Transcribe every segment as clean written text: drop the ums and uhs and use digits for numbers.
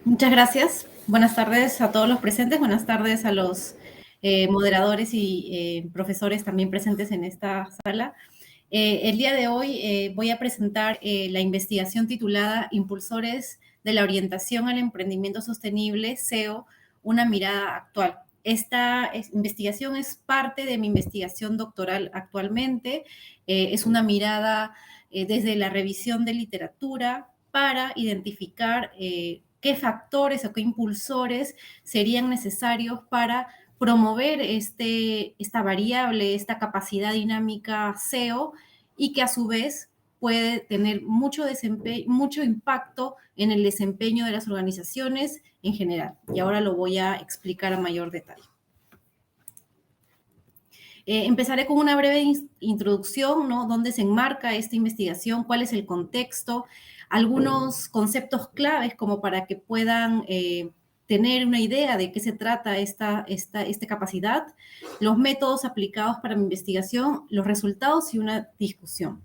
Muchas gracias. Buenas tardes a todos los presentes. Buenas tardes a los moderadores y profesores también presentes en esta sala. El día de hoy voy a presentar la investigación titulada Impulsores de la orientación al emprendimiento sostenible, SEO, una mirada actual. Esta investigación es parte de mi investigación doctoral actualmente. Es una mirada desde la revisión de literatura para identificar qué factores o qué impulsores serían necesarios para promover esta variable, esta capacidad dinámica SEO y que a su vez puede tener mucho impacto en el desempeño de las organizaciones en general. Y ahora lo voy a explicar a mayor detalle. Empezaré con una breve introducción, ¿no? ¿Dónde se enmarca esta investigación? ¿Cuál es el contexto? Algunos conceptos claves como para que puedan tener una idea de qué se trata esta capacidad, los métodos aplicados para mi investigación, los resultados y una discusión.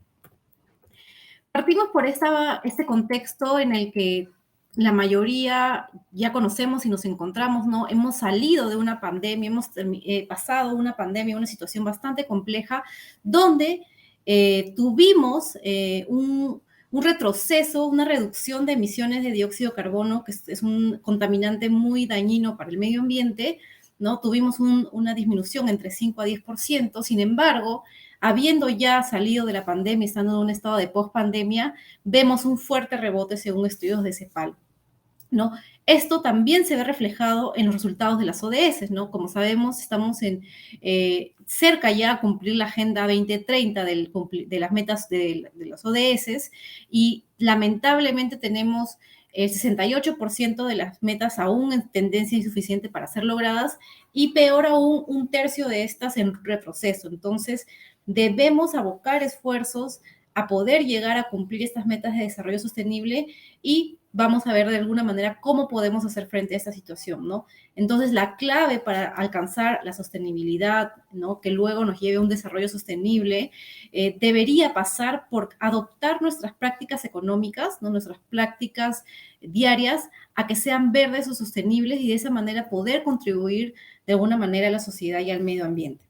Partimos por este contexto en el que la mayoría ya conocemos y nos encontramos, ¿no? Hemos salido de una pandemia, hemos pasado una pandemia, una situación bastante compleja, donde tuvimos un retroceso, una reducción de emisiones de dióxido de carbono, que es un contaminante muy dañino para el medio ambiente, ¿no? Tuvimos una disminución entre 5 a 10%, sin embargo, habiendo ya salido de la pandemia, estando en un estado de post-pandemia, vemos un fuerte rebote según estudios de CEPAL, ¿no? Esto también se ve reflejado en los resultados de las ODS, ¿no? Como sabemos, estamos cerca ya a cumplir la Agenda 2030 de las metas de las ODS y lamentablemente tenemos el 68% de las metas aún en tendencia insuficiente para ser logradas y peor aún, un tercio de estas en retroceso. Entonces, debemos abocar esfuerzos a poder llegar a cumplir estas metas de desarrollo sostenible y vamos a ver de alguna manera cómo podemos hacer frente a esta situación, ¿no? Entonces, la clave para alcanzar la sostenibilidad, ¿no? Que luego nos lleve a un desarrollo sostenible, debería pasar por adoptar nuestras prácticas económicas, ¿no? Nuestras prácticas diarias a que sean verdes o sostenibles y de esa manera poder contribuir de alguna manera a la sociedad y al medio ambiente.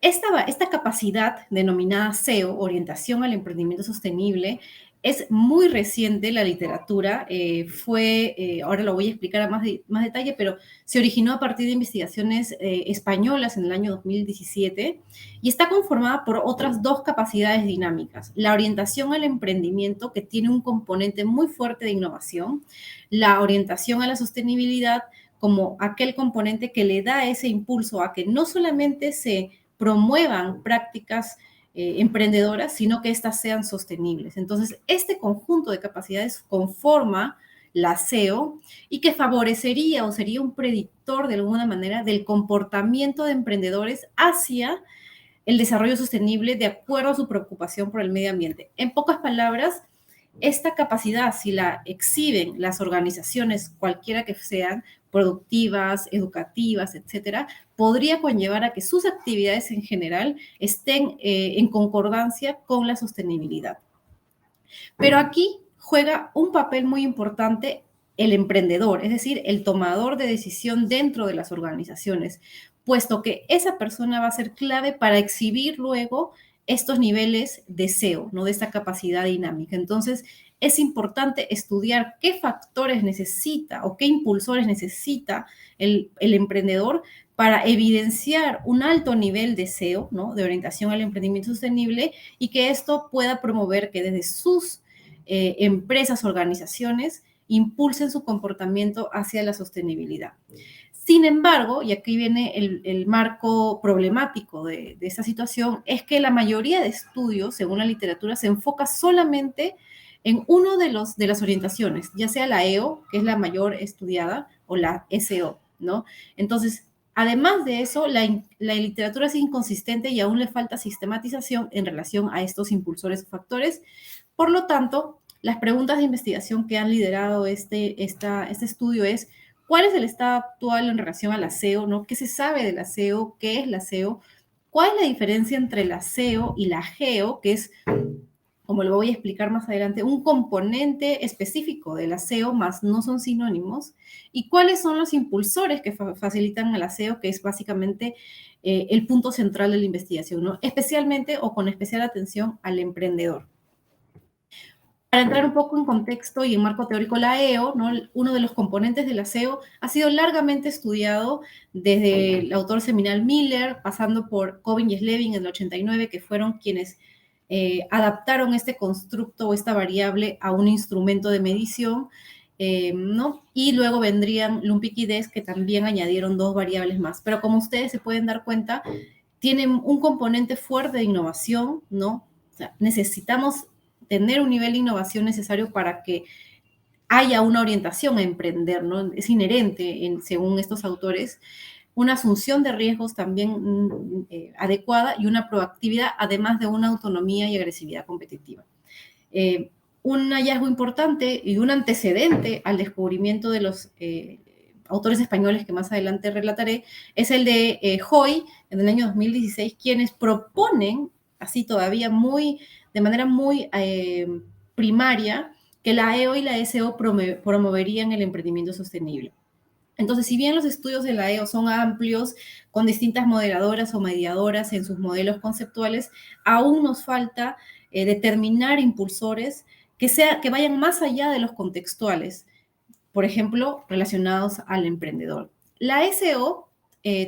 Esta capacidad denominada SEO, orientación al emprendimiento sostenible, es muy reciente en la literatura, ahora lo voy a explicar a más detalle, pero se originó a partir de investigaciones españolas en el año 2017 y está conformada por otras dos capacidades dinámicas. La orientación al emprendimiento, que tiene un componente muy fuerte de innovación, la orientación a la sostenibilidad como aquel componente que le da ese impulso a que no solamente se promuevan prácticas emprendedoras, sino que éstas sean sostenibles. Entonces, este conjunto de capacidades conforma la SEO y que favorecería o sería un predictor de alguna manera del comportamiento de emprendedores hacia el desarrollo sostenible de acuerdo a su preocupación por el medio ambiente. En pocas palabras, esta capacidad, si la exhiben las organizaciones, cualquiera que sean, productivas, educativas, etcétera, podría conllevar a que sus actividades en general estén en concordancia con la sostenibilidad. Pero aquí juega un papel muy importante el emprendedor, es decir, el tomador de decisión dentro de las organizaciones, puesto que esa persona va a ser clave para exhibir luego estos niveles de SEO, ¿no? De esta capacidad dinámica. Entonces, es importante estudiar qué factores necesita o qué impulsores necesita el emprendedor para evidenciar un alto nivel de SEO, ¿no? De orientación al emprendimiento sostenible y que esto pueda promover que desde sus empresas, organizaciones, impulsen su comportamiento hacia la sostenibilidad. Sin embargo, y aquí viene el marco problemático de esta situación, es que la mayoría de estudios, según la literatura, se enfoca solamente en uno de las orientaciones, ya sea la EO, que es la mayor estudiada, o la SEO, ¿no? Entonces, además de eso, la literatura es inconsistente y aún le falta sistematización en relación a estos impulsores o factores. Por lo tanto, las preguntas de investigación que han liderado este estudio es, ¿cuál es el estado actual en relación a la SEO? ¿No? ¿Qué se sabe de la SEO? ¿Qué es la SEO? ¿Cuál es la diferencia entre la SEO y la GEO, que es como lo voy a explicar más adelante, un componente específico del aseo, más no son sinónimos, y cuáles son los impulsores que facilitan el aseo, que es básicamente el punto central de la investigación, ¿no? Especialmente o con especial atención al emprendedor. Para entrar un poco en contexto y en marco teórico, la EO, ¿no? Uno de los componentes del aseo, ha sido largamente estudiado desde el autor seminal Miller, pasando por Coben y Slevin en el 89, que fueron quienes adaptaron este constructo o esta variable a un instrumento de medición, ¿no? Y luego vendrían Lumpik y Des, que también añadieron dos variables más. Pero como ustedes se pueden dar cuenta, tienen un componente fuerte de innovación, ¿no? O sea, necesitamos tener un nivel de innovación necesario para que haya una orientación a emprender, ¿no? Es inherente, según estos autores, una asunción de riesgos también adecuada y una proactividad, además de una autonomía y agresividad competitiva. Un hallazgo importante y un antecedente al descubrimiento de los autores españoles que más adelante relataré, es el de Hoy, en el año 2016, quienes proponen, así todavía de manera muy primaria, que la EO y la SEO promoverían el emprendimiento sostenible. Entonces, si bien los estudios de la EO son amplios, con distintas moderadoras o mediadoras en sus modelos conceptuales, aún nos falta determinar impulsores que vayan más allá de los contextuales, por ejemplo, relacionados al emprendedor. La SEO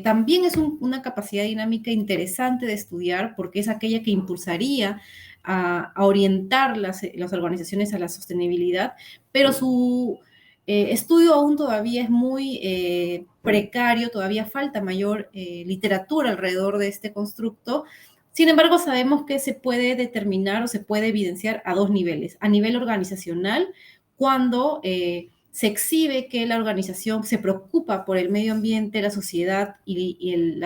también es una capacidad dinámica interesante de estudiar porque es aquella que impulsaría a orientar las organizaciones a la sostenibilidad, pero su estudio aún todavía es muy precario, todavía falta mayor literatura alrededor de este constructo. Sin embargo, sabemos que se puede determinar o se puede evidenciar a dos niveles. A nivel organizacional, cuando se exhibe que la organización se preocupa por el medio ambiente, la sociedad y el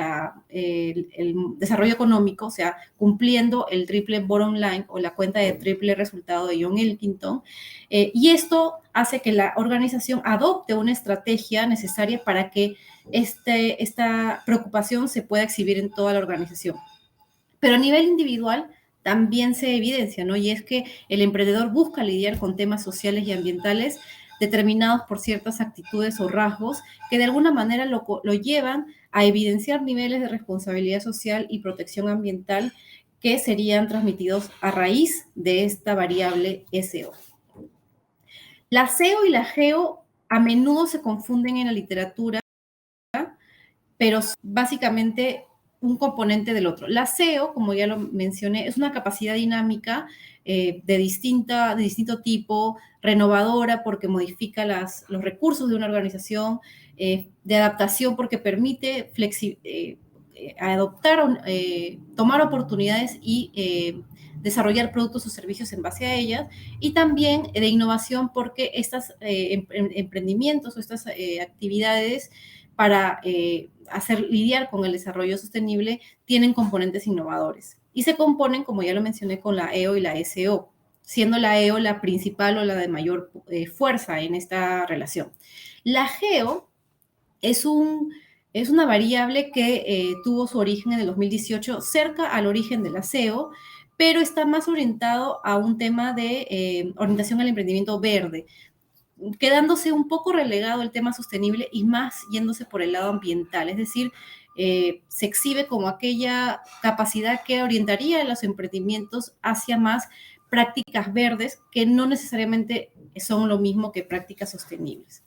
desarrollo económico, o sea, cumpliendo el triple bottom line o la cuenta de triple resultado de John Elkington. Y esto hace que la organización adopte una estrategia necesaria para que esta preocupación se pueda exhibir en toda la organización. Pero a nivel individual también se evidencia, ¿no? Y es que el emprendedor busca lidiar con temas sociales y ambientales determinados por ciertas actitudes o rasgos que de alguna manera lo llevan a evidenciar niveles de responsabilidad social y protección ambiental que serían transmitidos a raíz de esta variable SEO. La SEO y la GEO a menudo se confunden en la literatura, pero básicamente un componente del otro. La SEO, como ya lo mencioné, es una capacidad dinámica de distinto tipo, renovadora porque modifica los recursos de una organización, de adaptación porque permite adoptar, tomar oportunidades y desarrollar productos o servicios en base a ellas, y también de innovación porque estos emprendimientos o estas actividades para lidiar con el desarrollo sostenible tienen componentes innovadores y se componen, como ya lo mencioné, con la EO y la SEO, siendo la EO la principal o la de mayor fuerza en esta relación. La GEO es una variable que tuvo su origen en el 2018 cerca al origen de la SEO, pero está más orientado a un tema de orientación al emprendimiento verde, quedándose un poco relegado el tema sostenible y más yéndose por el lado ambiental, es decir, se exhibe como aquella capacidad que orientaría a los emprendimientos hacia más prácticas verdes que no necesariamente son lo mismo que prácticas sostenibles.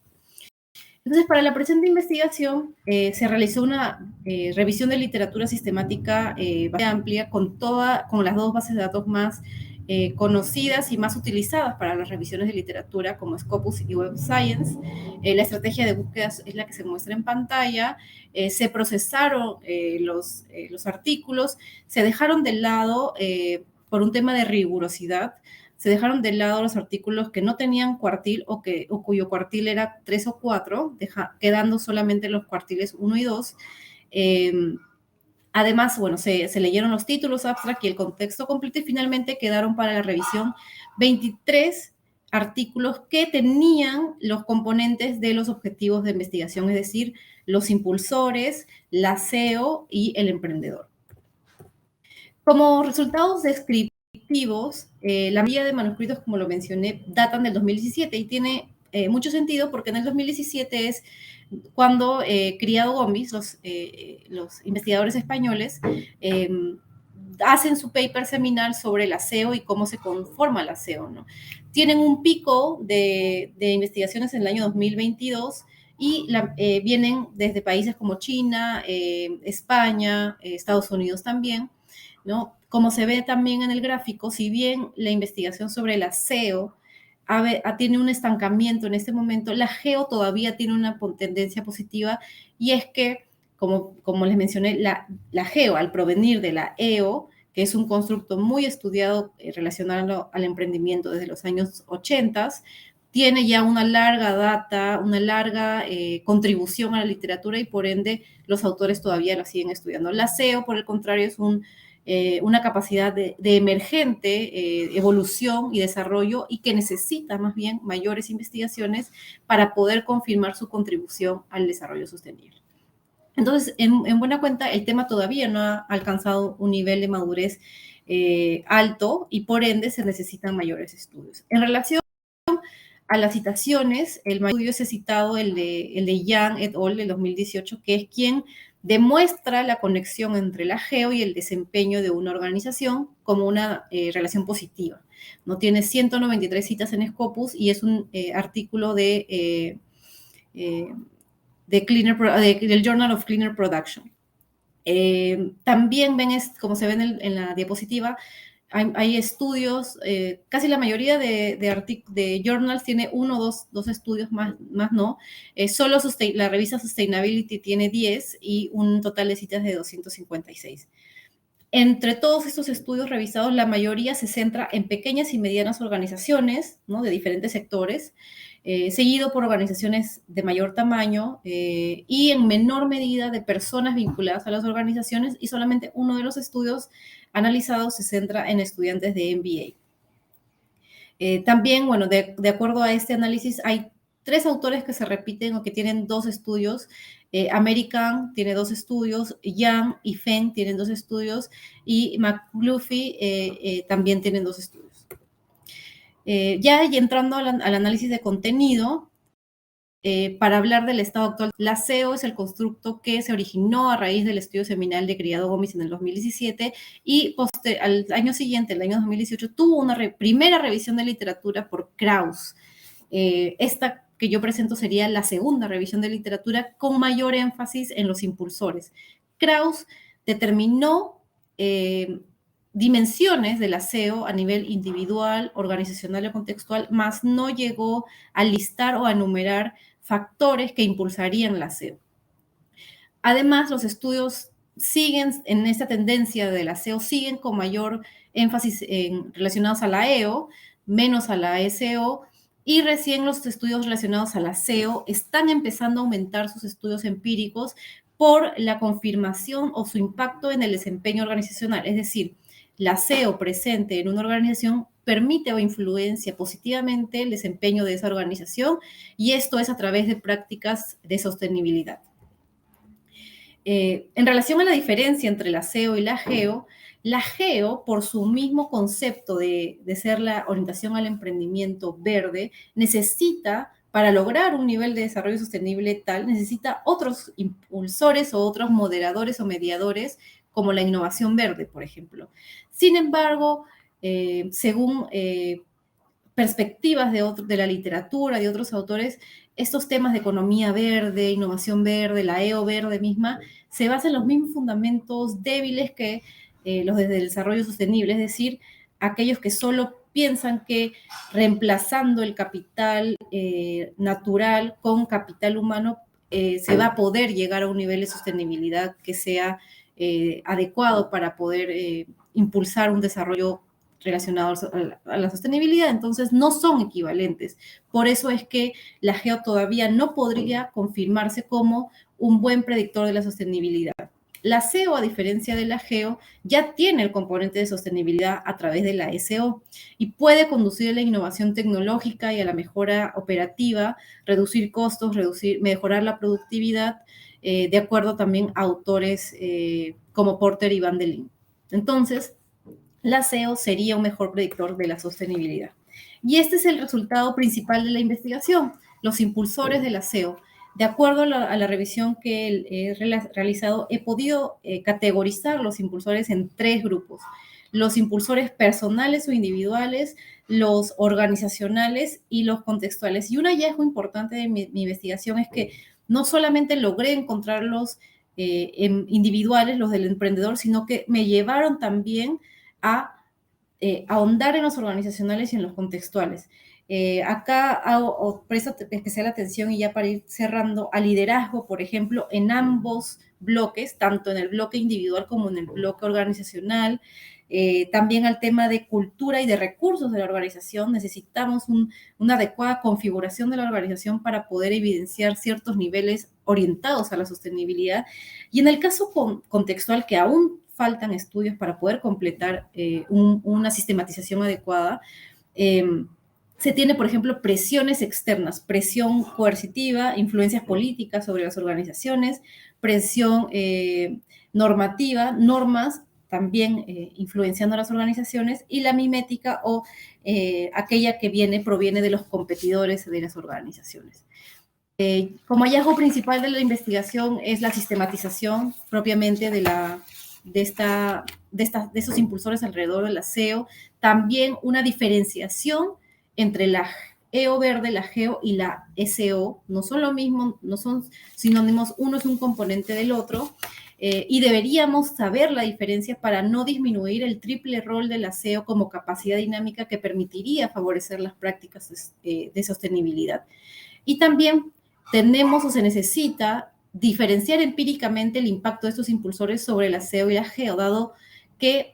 Entonces, para la presente investigación se realizó una revisión de literatura sistemática bastante amplia con las dos bases de datos más conocidas y más utilizadas para las revisiones de literatura, como Scopus y Web of Science. La estrategia de búsqueda es la que se muestra en pantalla. Se procesaron los artículos, se dejaron de lado por un tema de rigurosidad. Se dejaron de lado los artículos que no tenían cuartil o cuyo cuartil era 3 o 4, quedando solamente los cuartiles 1 y 2. Además, bueno, se leyeron los títulos, abstract y el contexto completo, y finalmente quedaron para la revisión 23 artículos que tenían los componentes de los objetivos de investigación, es decir, los impulsores, la SEO y el emprendedor. Como resultados descriptivos, la mayoría de manuscritos, como lo mencioné, datan del 2017 y tiene mucho sentido porque en el 2017 es cuando Criado Gomis, los investigadores españoles, hacen su paper seminal sobre el aseo y cómo se conforma el aseo, ¿no? Tienen un pico de investigaciones en el año 2022 y vienen desde países como China, España, Estados Unidos también, ¿no? Como se ve también en el gráfico, si bien la investigación sobre el aseo tiene un estancamiento en este momento, la geo todavía tiene una tendencia positiva y es que, como les mencioné, la geo, al provenir de la EO, que es un constructo muy estudiado relacionado al emprendimiento desde los años 80, tiene ya una larga data, una larga contribución a la literatura y por ende los autores todavía la siguen estudiando. La SEO, por el contrario, es una capacidad de emergente evolución y desarrollo y que necesita más bien mayores investigaciones para poder confirmar su contribución al desarrollo sostenible. Entonces, en buena cuenta, el tema todavía no ha alcanzado un nivel de madurez alto y por ende se necesitan mayores estudios. En relación a las citaciones, el mayor estudio se ha citado el de Yang et al. De 2018, que es quien demuestra la conexión entre la geo y el desempeño de una organización como una relación positiva. No tiene 193 citas en Scopus y es un artículo del Journal of Cleaner Production. También ven, como se ve en la diapositiva, hay estudios, casi la mayoría de journals tiene uno o dos estudios, más no. Solo la revista Sustainability tiene 10 y un total de citas de 256. Entre todos estos estudios revisados, la mayoría se centra en pequeñas y medianas organizaciones, ¿no? De diferentes sectores, seguido por organizaciones de mayor tamaño y en menor medida de personas vinculadas a las organizaciones, y solamente uno de los estudios analizados se centra en estudiantes de MBA. También, bueno, de acuerdo a este análisis, hay 3 autores que se repiten o que tienen 2 estudios. American tiene 2 estudios, Yang y Feng tienen 2 estudios, y McLuffy también tienen 2 estudios. Ya y entrando al análisis de contenido, para hablar del estado actual, la SEO es el constructo que se originó a raíz del estudio seminal de Criado Gomis en el 2017 y al año siguiente, el año 2018, tuvo una primera revisión de literatura por Krauss. Esta que yo presento sería la segunda revisión de literatura con mayor énfasis en los impulsores. Krauss determinó dimensiones del aseo a nivel individual, organizacional o contextual, más no llegó a listar o a enumerar factores que impulsarían el aseo. Además, los estudios siguen en esta tendencia del aseo, siguen con mayor énfasis relacionados a la EO, menos a la SEO, y recién los estudios relacionados a la SEO están empezando a aumentar sus estudios empíricos por la confirmación o su impacto en el desempeño organizacional. Es decir, la SEO presente en una organización permite o influencia positivamente el desempeño de esa organización, y esto es a través de prácticas de sostenibilidad. En relación a la diferencia entre la SEO y la GEO, por su mismo concepto de ser la orientación al emprendimiento verde, necesita, para lograr un nivel de desarrollo sostenible tal, necesita otros impulsores o otros moderadores o mediadores, como la innovación verde, por ejemplo. Sin embargo, según perspectivas de la literatura, de otros autores, estos temas de economía verde, innovación verde, la EO verde misma, se basan en los mismos fundamentos débiles que los desde el desarrollo sostenible, es decir, aquellos que solo piensan que reemplazando el capital natural con capital humano se va a poder llegar a un nivel de sostenibilidad que sea adecuado para poder impulsar un desarrollo relacionados a la sostenibilidad, entonces no son equivalentes. Por eso es que la GEO todavía no podría confirmarse como un buen predictor de la sostenibilidad. La SEO, a diferencia de la GEO, ya tiene el componente de sostenibilidad a través de la SEO y puede conducir a la innovación tecnológica y a la mejora operativa, reducir costos, mejorar la productividad, de acuerdo también a autores como Porter y Van der Leen. Entonces, la SEO sería un mejor predictor de la sostenibilidad. Y este es el resultado principal de la investigación, los impulsores de la SEO. De acuerdo a la revisión que he realizado, he podido categorizar los impulsores en 3 grupos. Los impulsores personales o individuales, los organizacionales y los contextuales. Y un hallazgo importante de mi investigación es que no solamente logré encontrarlos individuales, los del emprendedor, sino que me llevaron también a ahondar en los organizacionales y en los contextuales. Acá presto especial atención, y ya para ir cerrando, al liderazgo, por ejemplo, en ambos bloques, tanto en el bloque individual como en el bloque organizacional. También al tema de cultura y de recursos de la organización. Necesitamos una adecuada configuración de la organización para poder evidenciar ciertos niveles orientados a la sostenibilidad. Y en el caso contextual, que aún faltan estudios para poder completar una sistematización adecuada, se tiene, por ejemplo, presiones externas, presión coercitiva, influencias políticas sobre las organizaciones, presión normativa, normas también influenciando a las organizaciones, y la mimética o aquella que proviene de los competidores de las organizaciones. Como hallazgo principal de la investigación es la sistematización propiamente de esos impulsores alrededor de la SEO, también una diferenciación entre la EO verde, la GEO y la SEO. No son lo mismo, no son sinónimos, uno es un componente del otro, y deberíamos saber la diferencia para no disminuir el triple rol de la SEO como capacidad dinámica que permitiría favorecer las prácticas de sostenibilidad. Y también tenemos o se necesita diferenciar empíricamente el impacto de estos impulsores sobre la SEO y la GEO, dado que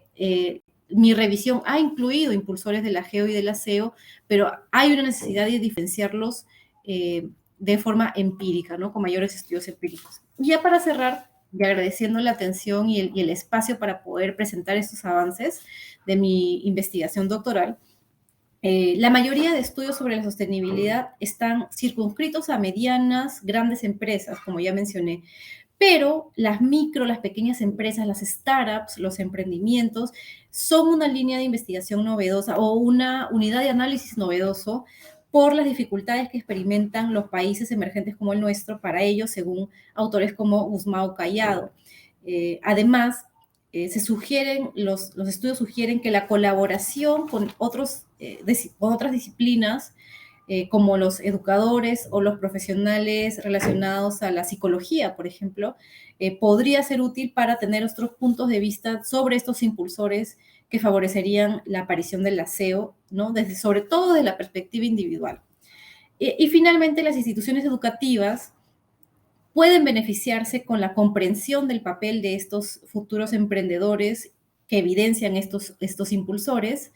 mi revisión ha incluido impulsores de la GEO y de la SEO, pero hay una necesidad de diferenciarlos de forma empírica, ¿no? Con mayores estudios empíricos. Y ya para cerrar, y agradeciendo la atención y el espacio para poder presentar estos avances de mi investigación doctoral, la mayoría de estudios sobre la sostenibilidad están circunscritos a medianas, grandes empresas, como ya mencioné, pero las pequeñas empresas, las startups, los emprendimientos, son una línea de investigación novedosa o una unidad de análisis novedoso por las dificultades que experimentan los países emergentes como el nuestro para ello, según autores como Gusmão Callado. Además, los estudios sugieren que la colaboración con otras disciplinas, como los educadores o los profesionales relacionados a la psicología, por ejemplo, podría ser útil para tener otros puntos de vista sobre estos impulsores que favorecerían la aparición del SEO, ¿no? Sobre todo desde la perspectiva individual. Y finalmente, las instituciones educativas pueden beneficiarse con la comprensión del papel de estos futuros emprendedores que evidencian estos impulsores,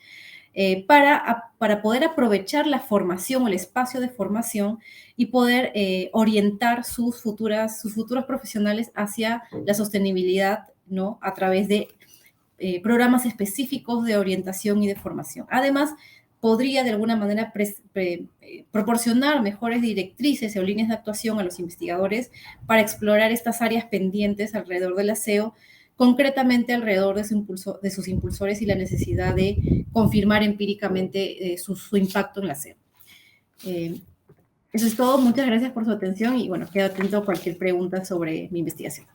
para poder aprovechar la formación o el espacio de formación y poder orientar sus futuros profesionales hacia la sostenibilidad, ¿no? A través de programas específicos de orientación y de formación. Además, podría de alguna manera proporcionar mejores directrices o líneas de actuación a los investigadores para explorar estas áreas pendientes alrededor del SEO, concretamente alrededor de sus impulsores y la necesidad de confirmar empíricamente su impacto en la SEO. Eso es todo. Muchas gracias por su atención y bueno, quedo atento a cualquier pregunta sobre mi investigación.